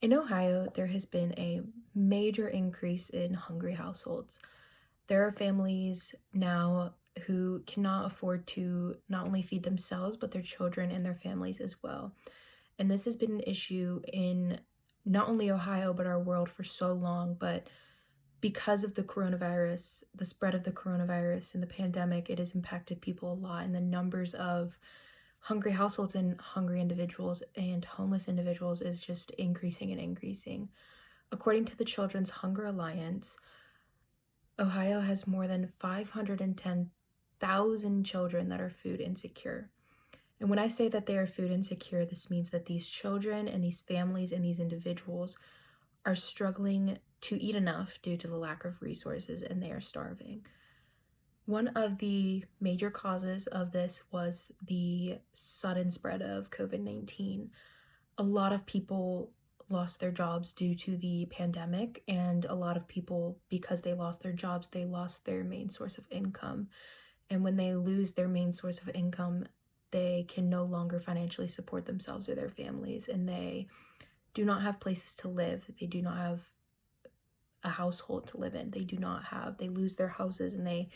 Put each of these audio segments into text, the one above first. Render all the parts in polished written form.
In Ohio, there has been a major increase in hungry households. There are families now who cannot afford to not only feed themselves, but their children and their families as well. And this has been an issue in not only Ohio, but our world for so long. But because of the coronavirus, the spread of the coronavirus and the pandemic, it has impacted people a lot. And the numbers of hungry households and hungry individuals and homeless individuals is just increasing and increasing. According to the Children's Hunger Alliance, Ohio has more than 510,000 children that are food insecure. And when I say that they are food insecure, this means that these children and these families and these individuals are struggling to eat enough due to the lack of resources and they are starving. One of the major causes of this was the sudden spread of COVID-19. A lot of people lost their jobs due to the pandemic, and a lot of people, because they lost their jobs, they lost their main source of income. And when they lose their main source of income, they can no longer financially support themselves or their families, and they do not have places to live. They do not have a household to live in. They lose their houses and they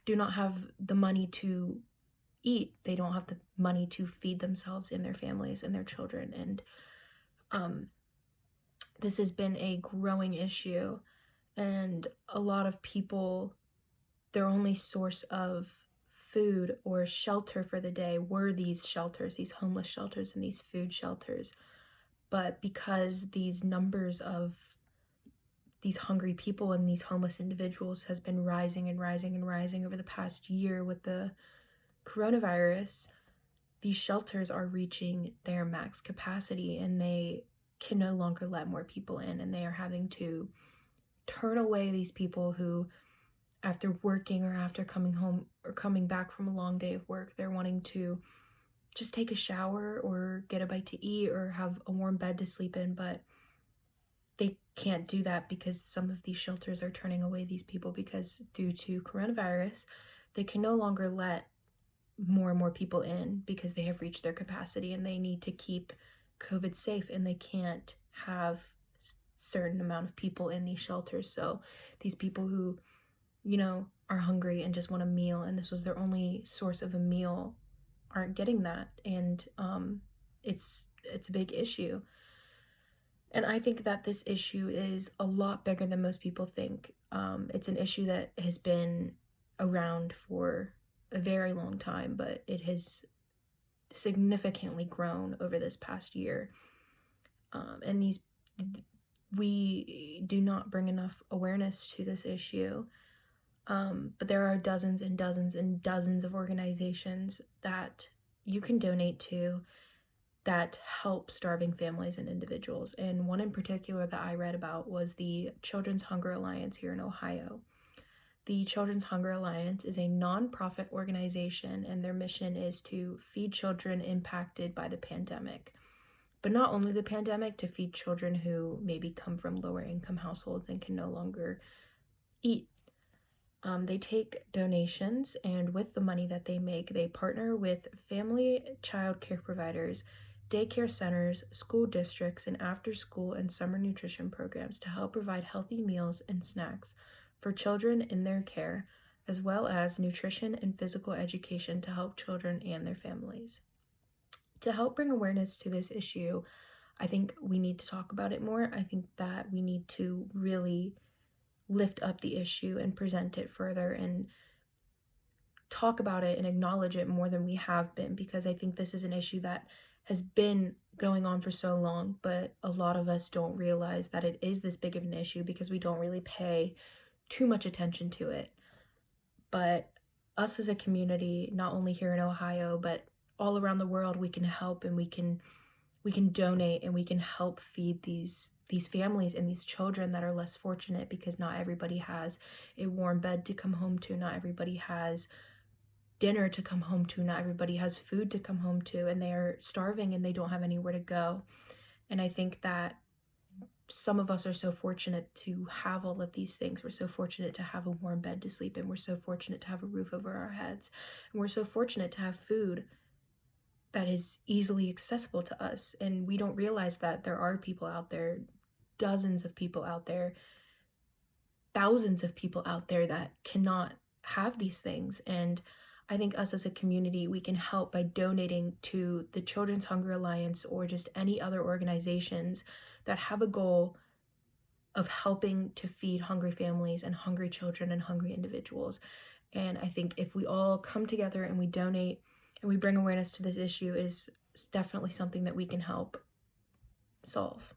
do not have the money to eat. They don't have the money to feed themselves and their families and their children. And um, this has been a growing issue. And a lot of people, their only source of food or shelter for the day were these shelters, these homeless shelters and these food shelters. But because these numbers of these hungry people and these homeless individuals has been rising and rising and rising over the past year with the coronavirus, these shelters are reaching their max capacity and they can no longer let more people in, and they are having to turn away these people who, after working or after coming home or coming back from a long day of work, they're wanting to just take a shower or get a bite to eat or have a warm bed to sleep in, but they can't do that because some of these shelters are turning away these people because due to coronavirus, they can no longer let more and more people in because they have reached their capacity and they need to keep COVID safe, and they can't have certain amount of people in these shelters. So these people who, are hungry and just want a meal and this was their only source of a meal aren't getting that. And it's a big issue. And I think that this issue is a lot bigger than most people think. It's an issue that has been around for a very long time, but it has significantly grown over this past year. And we do not bring enough awareness to this issue. But there are dozens and dozens and dozens of organizations that you can donate to that help starving families and individuals. And one in particular that I read about was the Children's Hunger Alliance here in Ohio. The Children's Hunger Alliance is a nonprofit organization, and their mission is to feed children impacted by the pandemic. But not only the pandemic, to feed children who maybe come from lower income households and can no longer eat. They take donations, and with the money that they make, they partner with family child care providers, daycare centers, school districts, and after school and summer nutrition programs to help provide healthy meals and snacks for children in their care, as well as nutrition and physical education to help children and their families. To help bring awareness to this issue, I think we need to talk about it more. I think that we need to really lift up the issue and present it further and talk about it and acknowledge it more than we have been, because I think this is an issue that has been going on for so long, but a lot of us don't realize that it is this big of an issue because we don't really pay too much attention to it. But us as a community, not only here in Ohio, but all around the world, we can help and we can donate and we can help feed these families and these children that are less fortunate, because not everybody has a warm bed to come home to, not everybody has dinner to come home to, not everybody has food to come home to, and they are starving and they don't have anywhere to go. And I think that some of us are so fortunate to have all of these things. We're so fortunate to have a warm bed to sleep in. We're so fortunate to have a roof over our heads. And we're so fortunate to have food that is easily accessible to us. And we don't realize that there are people out there, dozens of people out there, thousands of people out there that cannot have these things. And I think us as a community, we can help by donating to the Children's Hunger Alliance or just any other organizations that have a goal of helping to feed hungry families and hungry children and hungry individuals. And I think if we all come together and we donate and we bring awareness to this issue, is definitely something that we can help solve.